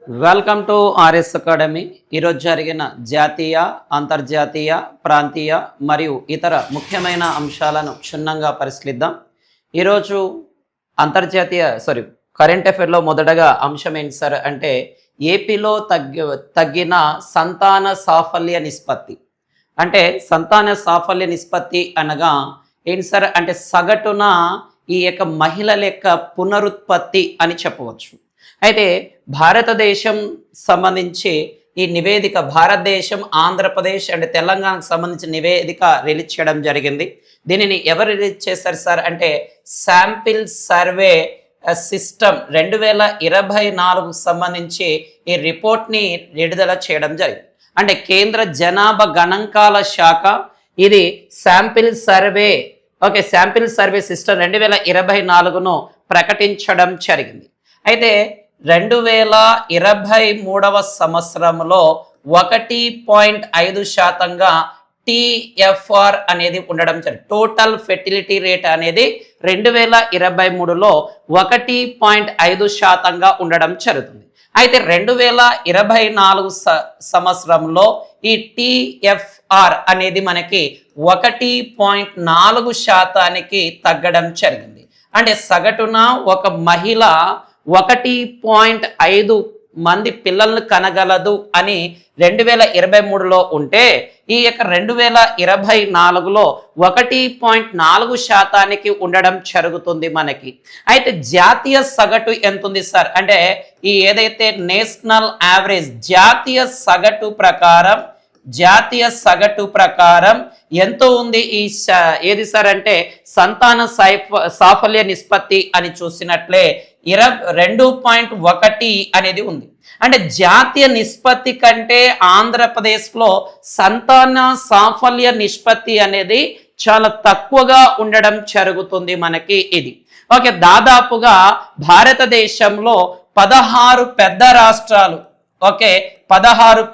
Welcome to RS academy. ఈరోజు జరిగిన జాతీయ, అంతర్జాతీయ, ప్రాంతీయ మరియు ఇతర ముఖ్యమైన అంశాలను క్షుణ్ణంగా పరిశీలిద్దాం. ఈరోజు కరెంట్ అఫైర్లో మొదటగా అంశం ఏంటి సార్ అంటే ఏపీలో తగ్గిన సంతాన సాఫల్య నిష్పత్తి. అంటే సంతాన సాఫల్య నిష్పత్తి అనగా ఏంటి సార్ అంటే సగటున ఈ యొక్క మహిళల యొక్క పునరుత్పత్తి అని చెప్పవచ్చు. అయితే భారతదేశం సంబంధించి ఈ నివేదిక భారతదేశం, ఆంధ్రప్రదేశ్ అండ్ తెలంగాణకు సంబంధించిన నివేదిక రిలీజ్ చేయడం జరిగింది. దీనిని ఎవరు రిలీజ్ చేశారు సార్ అంటే శాంపిల్ సర్వే సిస్టమ్ 2024 సంబంధించి ఈ రిపోర్ట్ని విడుదల చేయడం జరిగింది. అంటే కేంద్ర జనాభా గణాంకాల శాఖ ఇది శాంపిల్ సర్వే సిస్టమ్ 2024ను ప్రకటించడం జరిగింది. అయితే 2023 సంవత్సరంలో 1.5% TFR అనేది ఉండడం జరిగింది. టోటల్ ఫెర్టిలిటీ రేట్ అనేది 2023లో 1.5% ఉండడం జరుగుతుంది. అయితే 2024 సంవత్సరంలో ఈ TFR అనేది మనకి 1.4% తగ్గడం జరిగింది. అంటే సగటున ఒక మహిళ 1.5 మంది పిల్లలను కనగలదు అని 2023లో ఉంటే ఈ యొక్క 2024లో 1.4% ఉండడం జరుగుతుంది మనకి. అయితే జాతీయ సగటు ఎంత ఉంది సార్ అంటే ఈ ఏదైతే నేషనల్ యావరేజ్ జాతీయ సగటు ప్రకారం ఎంతో ఉంది ఏది సార్ అంటే సంతాన సాఫల్య నిష్పత్తి అని చూసినట్లే 2.1 అనేది ఉంది. అంటే జాతీయ నిష్పత్తి కంటే ఆంధ్రప్రదేశ్లో సంతాన సాఫల్య నిష్పత్తి అనేది చాలా తక్కువగా ఉండడం జరుగుతుంది మనకి ఇది. ఓకే, దాదాపుగా భారతదేశంలో 16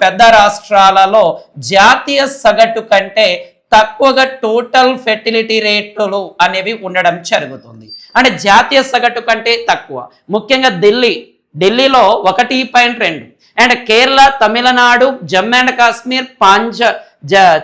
పెద్ద రాష్ట్రాలలో జాతీయ సగటు కంటే తక్కువగా టోటల్ ఫెర్టిలిటీ రేట్లు అనేవి ఉండడం జరుగుతుంది. అంటే జాతీయ సగటు కంటే తక్కువ. ముఖ్యంగా ఢిల్లీలో 1.2 and Kerala, Tamil Nadu, Jammu and Kashmir,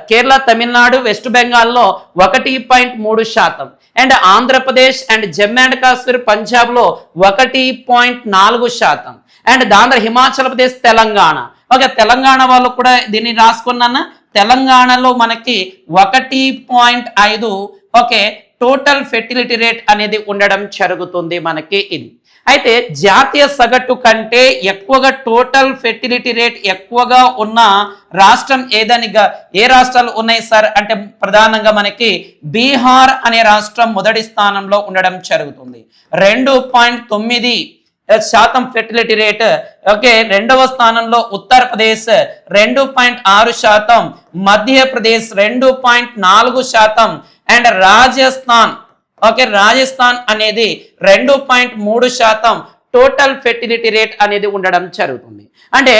Kerala, Tamil Nadu, west బెంగాల్లో 1.3% and Andhra Pradesh and Jammu and Kashmir, పంజాబ్లో 1.4% అండ్ దాంట్లో హిమాచల్ ప్రదేశ్, తెలంగాణ. ఓకే, తెలంగాణ వాళ్ళు కూడా దీన్ని రాసుకున్నాను. తెలంగాణలో మనకి 1.5 టోటల్ ఫెర్టిలిటీ రేట్ అనేది ఉండడం జరుగుతుంది మనకి ఇది. అయితే జాతీయ సగటు కంటే ఎక్కువగా టోటల్ ఫెర్టిలిటీ రేట్ ఎక్కువగా ఉన్న రాష్ట్రం ఏ రాష్ట్రాలు ఉన్నాయి సార్ అంటే ప్రధానంగా మనకి బీహార్ అనే రాష్ట్రం మొదటి స్థానంలో ఉండడం జరుగుతుంది. 2.9% ఫెర్టిలిటీ రేట్. రెండవ స్థానంలో ఉత్తరప్రదేశ్ 2.6%, మధ్యప్రదేశ్ 2.4% అండ్ రాజస్థాన్ అనేది 2.3% టోటల్ ఫెర్టిలిటీ రేట్ అనేది ఉండడం జరుగుతుంది. అంటే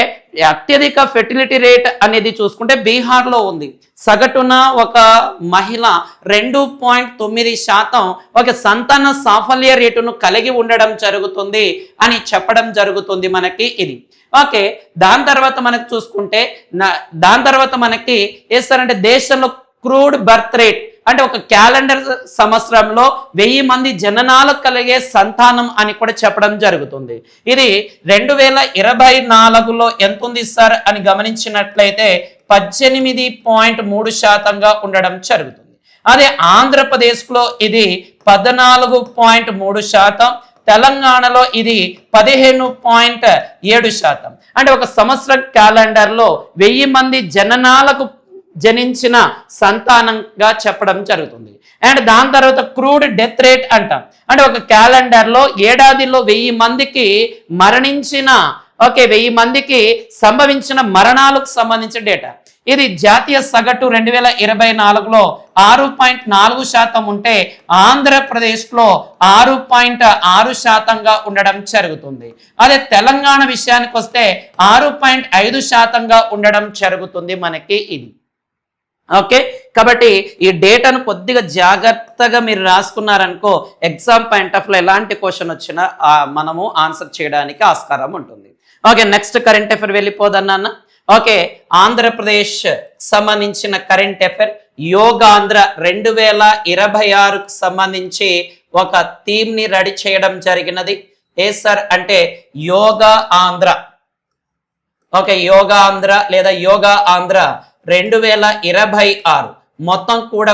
అత్యధిక ఫెర్టిలిటీ రేట్ అనేది చూసుకుంటే బీహార్లో ఉంది. సగటున ఒక మహిళ 2.9% సంతాన సాఫల్య రేటును కలిగి ఉండడం జరుగుతుంది అని చెప్పడం జరుగుతుంది మనకి ఇది. ఓకే, దాని తర్వాత మనకి చూసుకుంటే మనకి ఏస్తారంటే దేశంలో క్రూడ్ బర్త్ రేట్ అంటే ఒక క్యాలెండర్ సంవత్సరంలో 1000 మంది జననాలకు కలిగే సంతానం అని కూడా చెప్పడం జరుగుతుంది. ఇది 2024లో ఎంత ఉంది సార్ అని గమనించినట్లయితే 18.3%గా ఉండడం జరుగుతుంది. అదే ఆంధ్రప్రదేశ్లో ఇది 14.3%, తెలంగాణలో ఇది 15.7%. అంటే ఒక సంవత్సరం క్యాలెండర్లో 1000 మంది జననాలకు జనించిన సంతానంగా చెప్పడం జరుగుతుంది. అండ్ దాని తర్వాత క్రూడ్ డెత్ రేట్ అంటాం. అంటే ఒక క్యాలెండర్లో ఏడాదిలో 1000 మందికి మరణించిన 1000 మందికి సంభవించిన మరణాలకు సంబంధించిన డేటా. ఇది జాతీయ సగటు 2024లో 6.4% ఉంటే ఆంధ్రప్రదేశ్లో 6.6%గా ఉండడం జరుగుతుంది. అదే తెలంగాణ విషయానికి వస్తే 6.5%గా ఉండడం జరుగుతుంది మనకి ఇది. ఓకే, కాబట్టి ఈ డేటాను కొద్దిగా జాగ్రత్తగా మీరు రాసుకున్నారనుకో ఎగ్జామ్ పాయింట్ ఆఫ్ లో ఎలాంటి క్వశ్చన్ వచ్చినా మనము ఆన్సర్ చేయడానికి ఆస్కారం ఉంటుంది. ఓకే, నెక్స్ట్ కరెంట్ అఫైర్ వెళ్ళిపోదన్నా. ఓకే, ఆంధ్రప్రదేశ్ సంబంధించిన కరెంట్ అఫైర్ యోగాంధ్ర 2026కు సంబంధించి ఒక థీమ్ ని రెడీ చేయడం జరిగినది. ఏ సార్ అంటే యోగా ఆంధ్ర. ఓకే, యోగా ఆంధ్ర లేదా యోగా ఆంధ్ర 2026 మొత్తం కూడా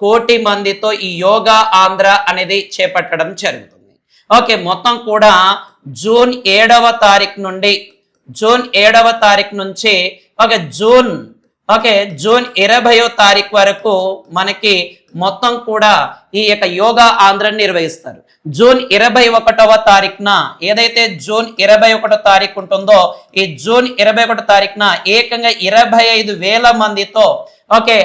కోటి మందితో ఈ యోగా ఆంధ్ర అనేది చేపట్టడం జరుగుతుంది. ఓకే, మొత్తం కూడా జూన్ 7వ తారీఖు నుంచి జూన్ 20వ తారీఖు వరకు మనకి మొత్తం కూడా ఈ యొక్క యోగా ఆంధ్ర నిర్వహిస్తారు. జూన్ 21వ తారీఖున ఏదైతే జూన్ 21వ తారీఖు ఉంటుందో ఈ జూన్ 21వ తారీఖున ఏకంగా 25,000 మందితో ఓకే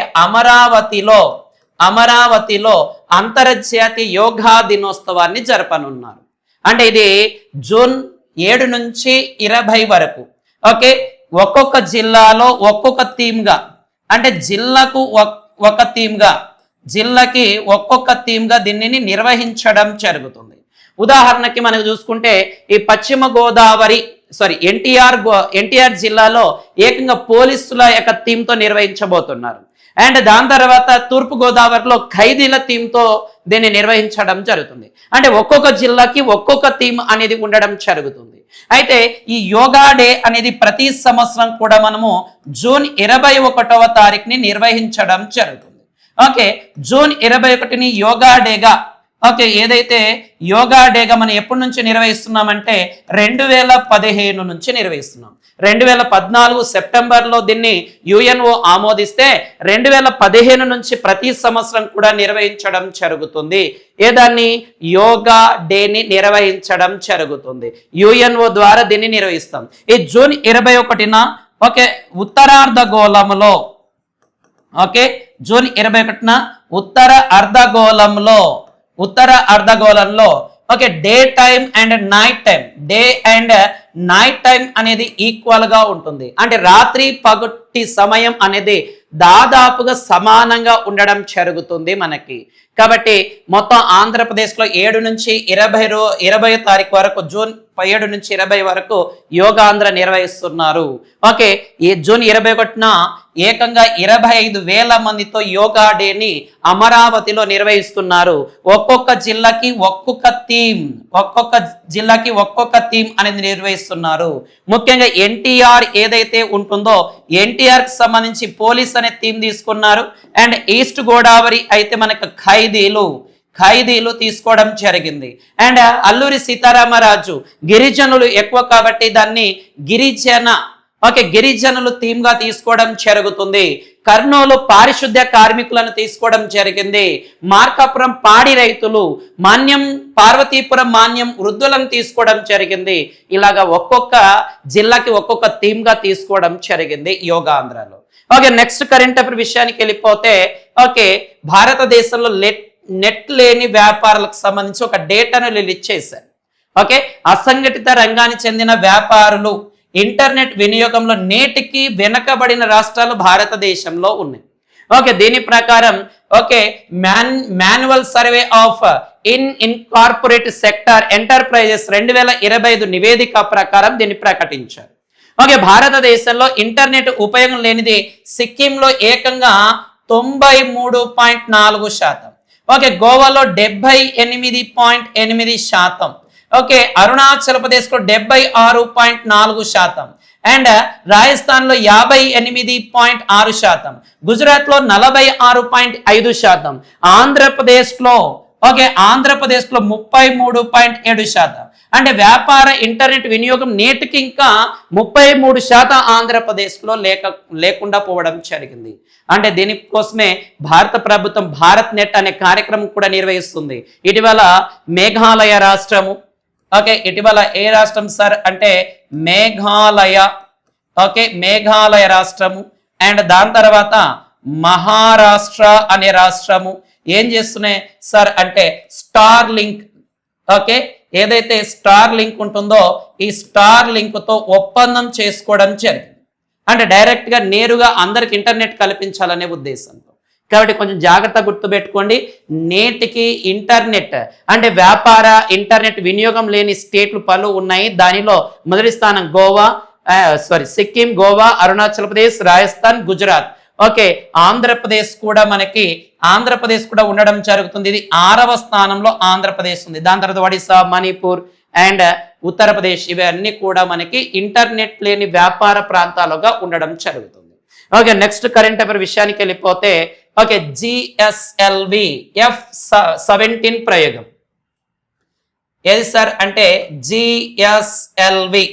అమరావతిలో అంతర్జాతీయ యోగా దినోత్సవాన్ని జరపనున్నారు. అంటే ఇది జూన్ 7 నుంచి 20 వరకు. ఓకే, ఒక్కొక్క జిల్లాలో ఒక్కొక్క థీమ్గా, అంటే జిల్లాకి ఒక్కొక్క థీమ్గా దీనిని నిర్వహించడం జరుగుతుంది. ఉదాహరణకి మనం చూసుకుంటే ఈ పశ్చిమ గోదావరి ఎన్టీఆర్ జిల్లాలో ఏకంగా పోలీసుల యొక్క థీమ్తో నిర్వహించబోతున్నారు. అండ్ దాని తర్వాత తూర్పు గోదావరిలో ఖైదీల థీమ్తో దీన్ని నిర్వహించడం జరుగుతుంది. అంటే ఒక్కొక్క జిల్లాకి ఒక్కొక్క థీమ్ అనేది ఉండడం జరుగుతుంది. అయితే ఈ యోగా డే అనేది ప్రతి సంవత్సరం కూడా మనము జూన్ 21వ తారీఖుని నిర్వహించడం జరుగుతుంది. ఓకే, జూన్ 21ని యోగా డేగా ఏదైతే యోగా డేగా మనం ఎప్పటి నుంచి నిర్వహిస్తున్నామంటే 2015 నుంచి నిర్వహిస్తున్నాం. 2014 సెప్టెంబర్లో దీన్ని యుఎన్ఓ ఆమోదిస్తే 2015 నుంచి ప్రతి సంవత్సరం కూడా నిర్వహించడం జరుగుతుంది. ఏదాన్ని యోగా డేని నిర్వహించడం జరుగుతుంది. యుఎన్ఓ ద్వారా దీన్ని నిర్వహిస్తాం. ఈ జూన్ 21న ఉత్తరార్ధగోళంలో జూన్ 21న ఉత్తర అర్ధగోళంలో day time and night time అనేది ఈక్వల్ గా ఉంటుంది. అంటే రాత్రి పగటి సమయం అనేది దాదాపుగా సమానంగా ఉండడం జరుగుతుంది మనకి. కాబట్టి మొత్తం ఆంధ్రప్రదేశ్లో 7 నుంచి 20 తారీఖు వరకు జూన్ 7 నుంచి 20 వరకు యోగాంధ్ర నిర్వహిస్తున్నారు. ఓకే, ఈ జూన్ 21న ఏకంగా 25,000 మందితో యోగా డేని అమరావతిలో నిర్వహిస్తున్నారు. ఒక్కొక్క జిల్లాకి ఒక్కొక్క థీమ్ అనేది నిర్వహిస్తున్నారు. ముఖ్యంగా ఎన్టీఆర్ ఏదైతే ఉంటుందో ఎన్టీఆర్ కి సంబంధించి పోలీస్ అనే థీమ్ తీసుకున్నారు. అండ్ ఈస్ట్ గోదావరి అయితే మనకు ఖైదీలు తీసుకోవడం జరిగింది. అండ్ అల్లూరి సీతారామరాజు గిరిజనులు ఎక్కువ కాబట్టి దాన్ని గిరిజనులు థీమ్ గా తీసుకోవడం జరుగుతుంది. కర్నూలు పారిశుద్ధ్య కార్మికులను తీసుకోవడం జరిగింది. మార్కాపురం పాడి రైతులు, పార్వతీపురం మాన్యం వృద్ధులను తీసుకోవడం జరిగింది. ఇలాగా ఒక్కొక్క జిల్లాకి ఒక్కొక్క థీమ్ గా తీసుకోవడం జరిగింది యోగాంధ్రలో. ఓకే, నెక్స్ట్ కరెంట్ అఫైర్ విషయానికి వెళ్ళిపోతే భారతదేశంలో నెట్ లేని వ్యాపారాలకు సంబంధించి ఒక డేటాను రిలీజ్ చేశారు. ఓకే, అసంఘటిత రంగానికి చెందిన వ్యాపారులు ఇంటర్నెట్ వినియోగంలో నేటికి వెనకబడిన రాష్ట్రాలు భారతదేశంలో ఉన్నాయి. ఓకే, దీని ప్రకారం manual survey of incorporate sector enterprises 2025 నివేదిక ప్రకారం దీన్ని ప్రకటించారు. ఓకే, భారతదేశంలో ఇంటర్నెట్ ఉపయోగం లేనిది సిక్కింలో ఏకంగా 93.4%. ఓకే, గోవాలో 78.8%. ఓకే, అరుణాచల్ ప్రదేశ్ లో 76.4%. అండ్ రాజస్థాన్ లో 58.6%. గుజరాత్ లో 46.5%. ఆంధ్రప్రదేశ్ లో 33.7%. అంటే వ్యాపార ఇంటర్నెట్ వినియోగం నేటికి ఇంకా 33% ఆంధ్రప్రదేశ్లో లేకుండా పోవడం జరిగింది. అంటే దీనికోసమే భారత ప్రభుత్వం భారత్ నెట్ అనే కార్యక్రమం కూడా నిర్వహిస్తుంది. ఇటీవల మేఘాలయ రాష్ట్రము ఇటీవల ఏ రాష్ట్రం సార్ అంటే మేఘాలయ రాష్ట్రము అండ్ దాని తర్వాత మహారాష్ట్ర అనే రాష్ట్రము ఏం చేస్తున్నాయి సార్ అంటే స్టార్ లింక్ ఏదైతే స్టార్ లింక్ ఉంటుందో ఈ స్టార్ లింక్ తో ఒప్పందం చేసుకోవడం జరిగింది. అంటే డైరెక్ట్ గా నేరుగా అందరికి ఇంటర్నెట్ కల్పించాలనే ఉద్దేశంతో కాబట్టి కొంచెం జాగ్రత్త గుర్తుపెట్టుకోండి. నేటికి ఇంటర్నెట్ అంటే వ్యాపార ఇంటర్నెట్ వినియోగం లేని స్టేట్లు పలు ఉన్నాయి. దానిలో మొదటి స్థానం సిక్కిం, గోవా, అరుణాచల్ ప్రదేశ్, రాజస్థాన్, గుజరాత్. ఓకే, ఆంధ్రప్రదేశ్ కూడా ఉండడం జరుగుతుంది. ఇది 6వ స్థానంలో ఆంధ్రప్రదేశ్ ఉంది. దాని తర్వాత ఒడిశా, మణిపూర్ అండ్ ఉత్తరప్రదేశ్ ఇవన్నీ కూడా మనకి ఇంటర్నెట్ లేని వ్యాపార ప్రాంతాలుగా ఉండడం జరుగుతుంది. ఓకే, నెక్స్ట్ కరెంట్ అఫైర్ విషయానికి వెళ్ళిపోతే ఓకే, జిఎస్ఎల్వి F-17 ప్రయోగం ఏది సార్ అంటే జిఎస్ఎల్వి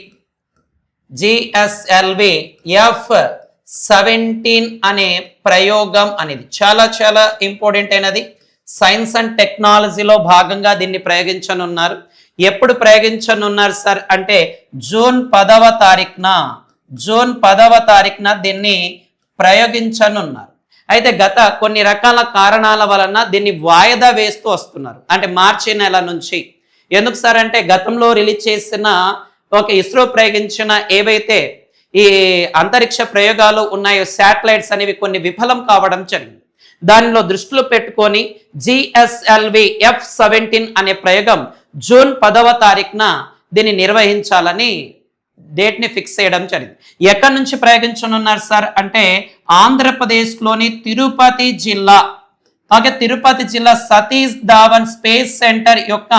F-17 అనే ప్రయోగం అనేది చాలా చాలా ఇంపార్టెంట్ అయినది. సైన్స్ అండ్ టెక్నాలజీలో భాగంగా దీన్ని ప్రయోగించనున్నారు. ఎప్పుడు ప్రయోగించనున్నారు సార్ అంటే జూన్ 10వ తారీఖున దీన్ని ప్రయోగించనున్నారు. అయితే గత కొన్ని రకాల కారణాల వలన దీన్ని వాయిదా వేస్తూ వస్తున్నారు. అంటే మార్చి నెల నుంచి. ఎందుకు సార్ అంటే గతంలో రిలీజ్ చేసిన ఇస్రో ప్రయోగించిన ఏవైతే ఈ అంతరిక్ష ప్రయోగాలు ఉన్నాయో శాటిలైట్స్ అనేవి కొన్ని విఫలం కావడం జరిగింది. దానిలో దృష్టిలో పెట్టుకొని జిఎస్ఎల్వి F-17 అనే ప్రయోగం జూన్ 10వ తారీఖున దీన్ని నిర్వహించాలని డేట్ని ఫిక్స్ చేయడం జరిగింది. ఎక్కడి నుంచి ప్రయోగించనున్నారు సార్ అంటే ఆంధ్రప్రదేశ్లోని తిరుపతి జిల్లా సతీష్ ధావన్ స్పేస్ సెంటర్ యొక్క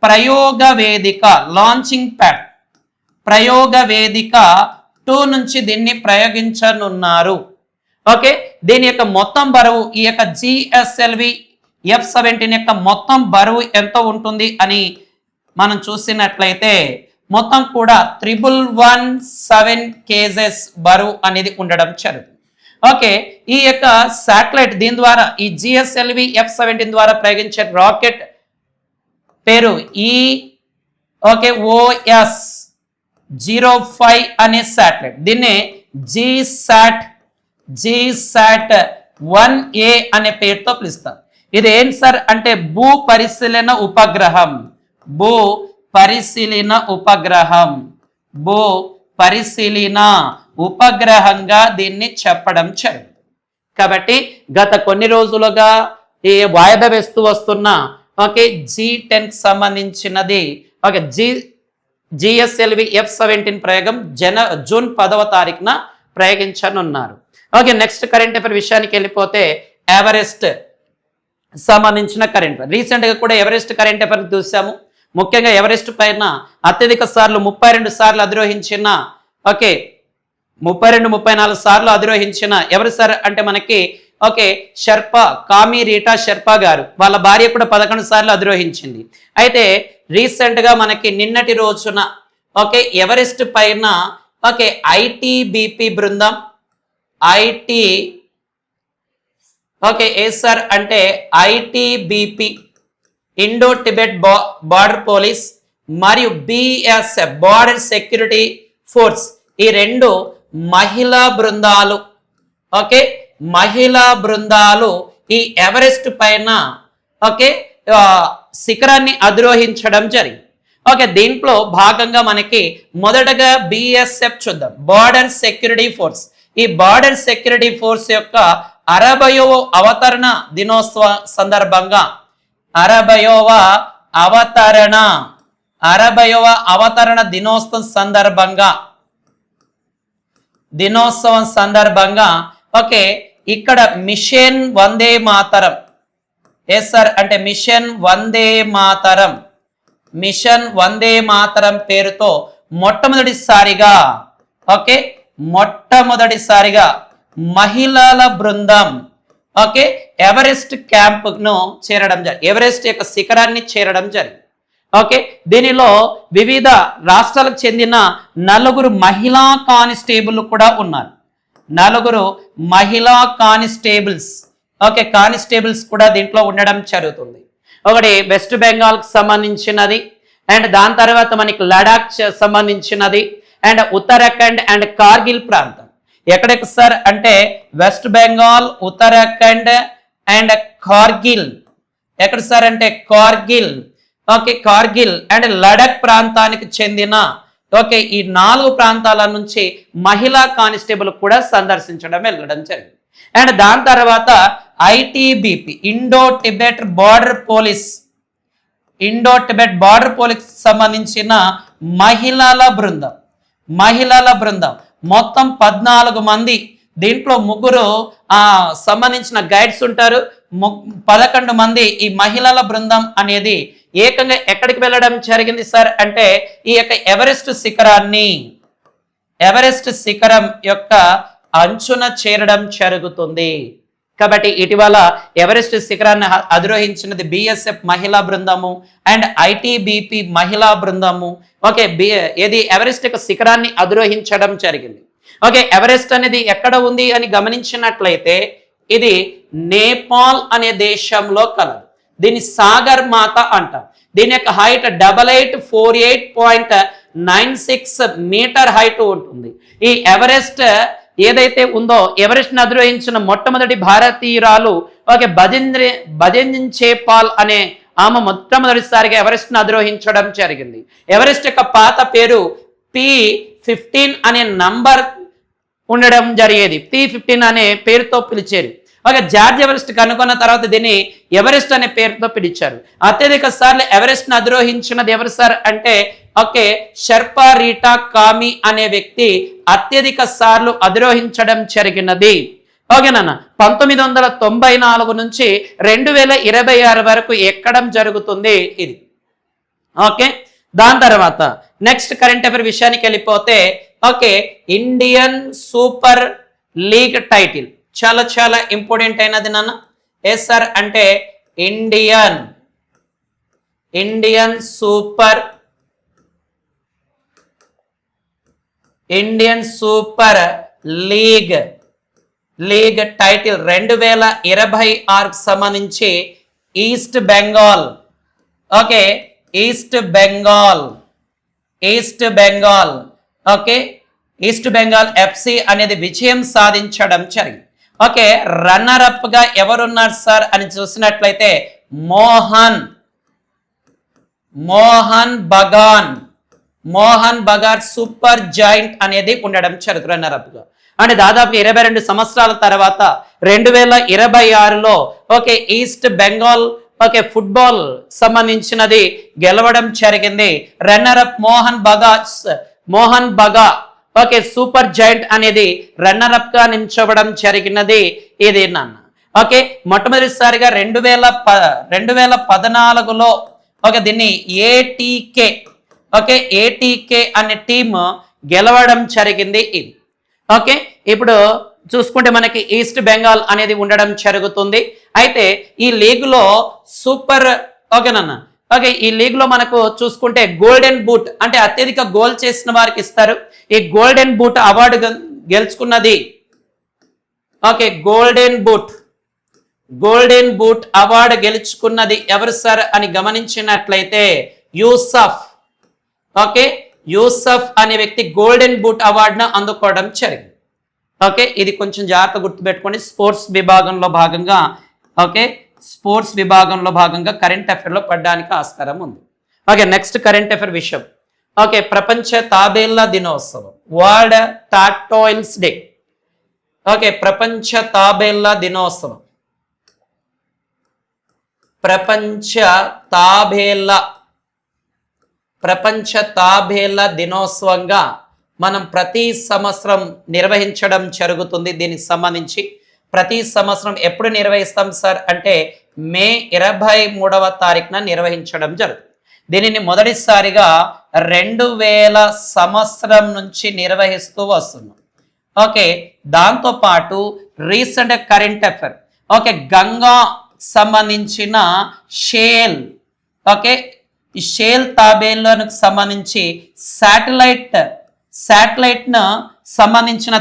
ప్రయోగ వేదిక లాంచింగ్ ప్యాడ్ ప్రయోగ వేదిక 2 నుంచి దీన్ని ప్రయోగించనున్నారు. ఓకే, దీని యొక్క మొత్తం బరువు ఈ యొక్క జిఎస్ఎల్వి F-17 యొక్క మొత్తం బరువు ఎంత ఉంటుంది అని మనం చూసినట్లయితే మొత్తం కూడా 1117 kgs బరువు అనేది ఉండడం జరుగుతుంది. ఓకే, ఈ యొక్క శాటిలైట్ దీని ద్వారా ఈ జిఎస్ఎల్వి F-17 ద్వారా ప్రయోగించే రాకెట్ పేరు OS-05 అనే శాటిలైట్. దీన్ని జిసాట్ 1A అనే పేరుతో పిలుస్తారు. ఇది ఏం సార్ అంటే భూ పరిశీలన ఉపగ్రహంగా దీన్ని చెప్పడం జరిగింది. కాబట్టి గత కొన్ని రోజులుగా ఈ వాయిదా వేస్తూ వస్తున్న G10 సంబంధించినది జిఎస్ఎల్వి F-17 ప్రయోగం జూన్ 10వ తారీఖున ప్రయోగించనున్నారు. ఓకే, నెక్స్ట్ కరెంట్ అఫైర్ విషయానికి వెళ్ళిపోతే ఎవరెస్ట్ సంబంధించిన కరెంట్. రీసెంట్ గా కూడా ఎవరెస్ట్ కరెంట్ అఫైర్ చూసాము. ముఖ్యంగా ఎవరెస్ట్ పైన అత్యధిక సార్లు 32 సార్లు అధిరోహించిన 34 సార్లు అధిరోహించిన ఎవరు సార్ అంటే మనకి కామి రీటా షెర్పా గారు. వాళ్ళ భార్య కూడా 11 సార్లు అధిరోహించింది. అయితే రీసెంట్ గా మనకి నిన్నటి రోజున ఎవరెస్ట్ పైన ఐటీబీపీ బృందం ITBP Indo Tibet border police మరియు BSF బార్డర్ సెక్యూరిటీ ఫోర్స్ ఈ 2 మహిళా బృందాలు ఈ ఎవరెస్ట్ పైన శిఖరాన్ని అధిరోహించడం జరిగింది. దీంట్లో భాగంగా మనకి మొదటగా BSF చూద్దాం, బార్డర్ సెక్యూరిటీ ఫోర్స్. ఈ బార్డర్ సెక్యూరిటీ ఫోర్స్ యొక్క 60వ అవతరణ దినోత్సవ సందర్భంగా 60వ అవతరణ దినోత్సవం సందర్భంగా ఇక్కడ మిషన్ వందే మాతరం అంటే మిషన్ వందే మాతరం పేరుతో మొట్టమొదటిసారిగా మహిళల బృందం ఎవరెస్ట్ క్యాంప్ను చేరడం జరిగింది. ఎవరెస్ట్ యొక్క శిఖరాన్ని చేరడం జరిగింది. దీనిలో వివిధ రాష్ట్రాలకు చెందిన 4 మహిళా కానిస్టేబుల్ కూడా ఉన్నారు. 4 మహిళా కానిస్టేబుల్స్ కూడా దీంట్లో ఉండడం జరుగుతుంది. ఒకటి వెస్ట్ బెంగాల్కి సంబంధించినది, అండ్ దాని తర్వాత మనకి లడాక్ సంబంధించినది, అండ్ ఉత్తరాఖండ్ అండ్ కార్గిల్ ప్రాంతం. ఎక్కడెక్కడ సార్ అంటే వెస్ట్ బెంగాల్, ఉత్తరాఖండ్ అండ్ కార్గిల్. ఎక్కడ సార్ అంటే కార్గిల్ అండ్ లడాక్ ప్రాంతానికి చెందిన ఈ 4 ప్రాంతాల నుంచి మహిళా కానిస్టేబుల్ కూడా వెళ్ళడం జరిగింది. అండ్ దాని తర్వాత ITBP Indo Tibet border police సంబంధించిన మహిళల బృందం మొత్తం 14 మంది. దీంట్లో 3 సంబంధించిన గైడ్స్ ఉంటారు. 11 మంది ఈ మహిళల బృందం అనేది ఏకంగా ఎక్కడికి వెళ్ళడం జరిగింది సార్ అంటే ఈ యొక్క ఎవరెస్ట్ శిఖరం యొక్క అంచున చేరడం జరుగుతుంది. కాబట్టి ఇటీవల ఎవరెస్ట్ శిఖరాన్ని అధిరోహించినది బిఎస్ఎఫ్ మహిళా బృందము అండ్ ఐటీబీపీ మహిళా బృందము. ఓకే, ఏది ఎవరెస్ట్ యొక్క శిఖరాన్ని అధిరోహించడం జరిగింది. ఓకే, ఎవరెస్ట్ అనేది ఎక్కడ ఉంది అని గమనించినట్లయితే ఇది నేపాల్ అనే దేశంలో కలదు. దీన్ని సాగర్ మాత అంటాం. దీని యొక్క హైట్ 8848.96 మీటర్ హైట్ ఉంటుంది. ఈ ఎవరెస్ట్ ఏదైతే ఉందో ఎవరెస్ట్ అధిరోహించిన మొట్టమొదటి భారతీయురాలు ఓకే భజంచేపాల్ అనే ఆమె మొట్టమొదటిసారిగా ఎవరెస్ట్ అధిరోహించడం జరిగింది. ఎవరెస్ట్ యొక్క పాత పేరు P15 అనే నంబర్ ఉండడం జరిగేది. P15 అనే పేరుతో పిలిచేది. ఓకే, జార్జ్ ఎవరెస్ట్ కనుగొన్న తర్వాత దీన్ని ఎవరెస్ట్ అనే పేరుతో పిలిచారు. అత్యధిక సార్లు ఎవరెస్ట్ అధిరోహించినది ఎవరు సార్ అంటే ఓకే షెర్పా రీటా కామి అనే వ్యక్తి అత్యధిక సార్లు అధిరోహించడం జరిగినది. ఓకేనా, 1994 నుంచి 2026 వరకు ఎక్కడం జరుగుతుంది ఇది. ఓకే, దాని తర్వాత నెక్స్ట్ కరెంట్ అఫైర్ విషయానికి వెళ్ళిపోతే okay Indian super league title చాలా ఇంపార్టెంట్ అయినది నాన్న. ఎస్ సార్ అంటే ఇండియన్ సూపర్ లీగ్ టైటిల్ 2026 సంబంధించి east Bengal okay East Bengal FC అనేది విజయం సాధించడం జరిగింది. ఓకే, రన్నర్ అప్ గా ఎవరున్నారు సార్ అని చూసినట్లయితే మోహన్ బగాన్ సూపర్ జాయింట్ అనేది ఉండడం జరుగుతుంది రన్నర్ అప్ గా. అంటే దాదాపు 22 సంవత్సరాల తర్వాత 2026లో okay East Bengal okay football సంబంధించినది గెలవడం జరిగింది. Runner up Mohun Bagan okay super giant అనేది రన్నర్ అప్ గా నిలిచవడం జరిగినది ఇది నాన్న. ఓకే, మొట్టమొదటిసారిగా 2014లో ఓకే దీన్ని ఏటీకే అనే టీమ్ గెలవడం జరిగింది ఇది. ఓకే, ఇప్పుడు చూసుకుంటే మనకి ఈస్ట్ బెంగాల్ అనేది ఉండడం జరుగుతుంది. అయితే ఈ లీగ్లో సూపర్ ఓకేనన్న ఓకే ఈ లీగ్లో మనకు చూసుకుంటే గోల్డెన్ బూట్ అంటే అత్యధిక గోల్ చేసిన వారికి ఇస్తారు. ఈ గోల్డెన్ బూట్ అవార్డు గెలుచుకున్నది ఓకే గోల్డెన్ బూట్ అవార్డు గెలుచుకున్నది ఎవరు సార్ అని గమనించినట్లయితే యూసఫ్ అనే వ్యక్తి గోల్డెన్ బూట్ అవార్డును అందుకోవడం జరిగింది. ఓకే, ఇది కొంచెం జాగ్రత్త గుర్తుపెట్టుకోండి. స్పోర్ట్స్ విభాగంలో భాగంగా కరెంట్ అఫైర్లో పడడానికి ఆస్కారం ఉంది. ఓకే, నెక్స్ట్ కరెంట్ అఫైర్ విషయం ఓకే ప్రపంచ తాబేళ్ల దినోత్సవం వరల్డ్ టార్టాయిల్స్ డే. ఓకే, ప్రపంచ తాబేళ్ల దినోత్సవంగా మనం ప్రతి సంవత్సరం నిర్వహించడం జరుగుతుంది. దీనికి సంబంధించి ప్రతి సంవత్సరం ఎప్పుడు నిర్వహిస్తాం సార్ అంటే మే 23వ తారీఖున నిర్వహించడం జరుగుతుంది. దీనిని మొదటిసారిగా 2000 సంవత్సరం నుంచి నిర్వహిస్తూ వస్తున్నాం. ఓకే, దాంతోపాటు recent current affair okay Ganga సంబంధించిన షేల్ ఓకే ఈ షేల్ తాబేళ్లకు సంబంధించి శాటిలైట్ను సంబంధించిన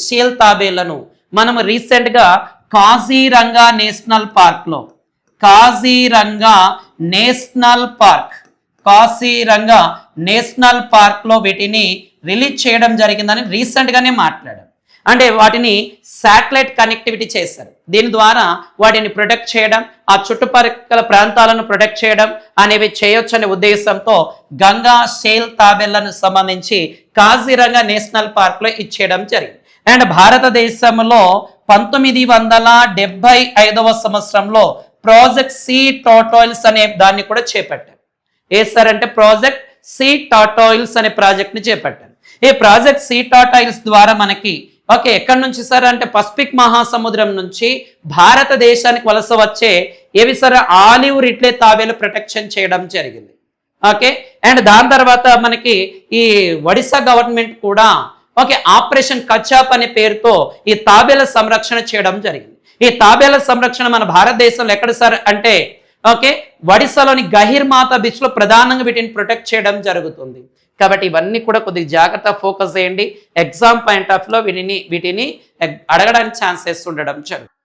షేల్ తాబేళ్లను మనం రీసెంట్గా కాజీరంగా నేషనల్ పార్క్లో వీటిని రిలీజ్ చేయడం జరిగిందని రీసెంట్గానే మాట్లాడాం. అంటే వాటిని శాటిలైట్ కనెక్టివిటీ చేశారు. దీని ద్వారా వాటిని ప్రొటెక్ట్ చేయడం, ఆ చుట్టుపక్కల ప్రాంతాలను ప్రొటెక్ట్ చేయడం అనేవి చేయొచ్చనే ఉద్దేశంతో గంగా షేల్ తాబేళ్లను సంబంధించి కాజీరంగా నేషనల్ పార్క్లో ఇచ్చేయడం జరిగింది. అండ్ భారతదేశంలో 1975వ సంవత్సరంలో ప్రాజెక్ట్ సీ టాటాయిల్స్ అనే దాన్ని కూడా చేపట్టారు. ఏ సార్ అంటే ప్రాజెక్ట్ సీ టాటాయిల్స్ అనే ప్రాజెక్ట్ ని చేపట్టారు. ఈ ప్రాజెక్ట్ సీ టాటాయిల్స్ ద్వారా మనకి ఓకే ఎక్కడి నుంచి సార్ అంటే పసిఫిక్ మహాసముద్రం నుంచి భారతదేశానికి వలస వచ్చే ఏవి సార్ ఆలివ్ రిడ్లే తాబేలు ప్రొటెక్షన్ చేయడం జరిగింది. ఓకే అండ్ దాని తర్వాత మనకి ఈ ఒడిశా గవర్నమెంట్ కూడా ఓకే ఆపరేషన్ కచ్చాప్ అనే పేరుతో ఈ తాబేల సంరక్షణ చేయడం జరిగింది. ఈ తాబేల సంరక్షణ మన భారతదేశంలో ఎక్కడ సార్ అంటే ఓకే ఒడిశాలోని గహిర్మాత బీచ్ లో ప్రధానంగా వీటిని ప్రొటెక్ట్ చేయడం జరుగుతుంది. కాబట్టి ఇవన్నీ కూడా కొద్దిగా జాగ్రత్త ఫోకస్ చేయండి. ఎగ్జామ్ పాయింట్ ఆఫ్ లో వీటిని అడగడానికి ఛాన్సెస్ ఉండడం జరుగుతుంది.